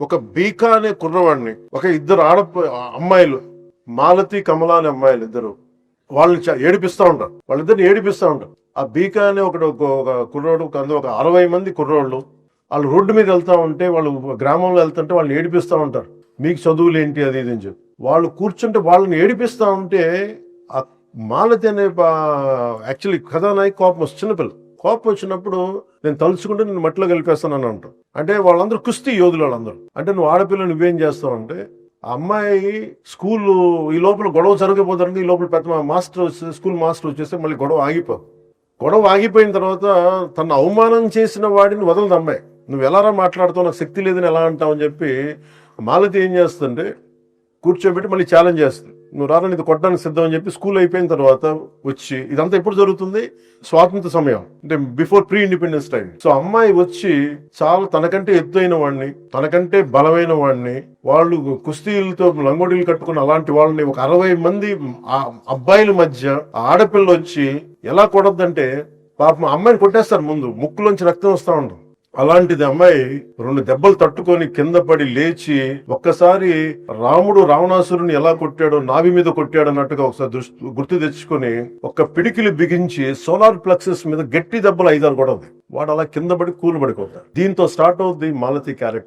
ఒక బీకా అనే కుర్రవాడిని, ఒక ఇద్దరు అమ్మాయిలు, మాలతి కమల అనే అమ్మాయిలు ఇద్దరు, వాళ్ళని ఏడిపిస్తూ ఉంటారు. వాళ్ళిద్దరిని ఏడిపిస్తూ ఉంటారు. ఆ బీకా అనే ఒక కుర్రోడు, ఒక 60 మంది కుర్రోళ్ళు వాళ్ళు రోడ్డు మీద వెళ్తా ఉంటే, వాళ్ళు గ్రామంలో వెళ్తుంటే వాళ్ళని ఏడిపిస్తూ ఉంటారు. మీకు చదువులు ఏంటి అది ఇది అని చెప్పి వాళ్ళు కూర్చుంటే వాళ్ళని ఏడిపిస్తూ ఉంటే, ఆ మాలతి అనే యాక్చువల్లీ కథానాయకు కోపం వస్తుంది. చిన్నపిల్ల కోపం వచ్చినప్పుడు, నేను తలుచుకుంటే నేను మట్టిలో కలిపేస్తానని అంటాను. అంటే వాళ్ళందరూ కుస్తీ యోధులు వాళ్ళందరూ. అంటే నువ్వు ఆడపిల్ల నువ్వేం చేస్తావు అంటే, ఆ అమ్మాయి స్కూల్ ఈ లోపల గొడవ జరగబోతుంది, ఈ లోపల పెద్ద మాస్టర్ వచ్చి స్కూల్ మాస్టర్ వచ్చేస్తే మళ్ళీ గొడవ ఆగిపోదు. గొడవ ఆగిపోయిన తర్వాత తన అవమానం చేసిన వాడిని వదలదు అమ్మాయి. నువ్వు ఎలారా మాట్లాడుతావు, నాకు శక్తి లేదని ఎలా అంటావు అని చెప్పి మాలతి ఏం చేస్తుంటే కూర్చోబెట్టి మళ్ళీ ఛాలెంజ్ చేస్తుంది. నువ్వు రారా, ఇది కొట్టడానికి సిద్ధం అని చెప్పి స్కూల్ అయిపోయిన తర్వాత వచ్చి, ఇదంతా ఎప్పుడు జరుగుతుంది, స్వాతంత్ర సమయం అంటే before pre independence time. So అమ్మాయి వచ్చి చాలా తనకంటే ఎత్తైన వాడిని, తనకంటే బలమైన వాడిని, వాళ్ళు కుస్తీలతో లంగోడీలు కట్టుకున్న అలాంటి వాళ్ళని ఒక 60 మంది అబ్బాయిల మధ్య ఆడపిల్ల వచ్చి ఎలా కొడద్దంటే, పాపం అమ్మాయిని కొట్టేస్తారు. ముందు ముక్కులోంచి రక్తం వస్తా ఉంటుంది. అలాంటిది అమ్మాయి 2 దెబ్బలు తట్టుకొని కింద పడి లేచి, ఒక్కసారి రాముడు రావణాసురుని ఎలా కొట్టాడో నాభి మీద కొట్టాడు అన్నట్టుగా ఒకసారి గుర్తు తెచ్చుకొని ఒక్క పిడికిలి బిగించి సోలార్ ప్లెక్సెస్ మీద గట్టి దెబ్బలు 5-6 కూడా ఉంది. వాడు అలా కింద పడి కూలు పడిపోతాడు. దీంతో స్టార్ట్ అవుద్ది మాలతి క్యారెక్టర్.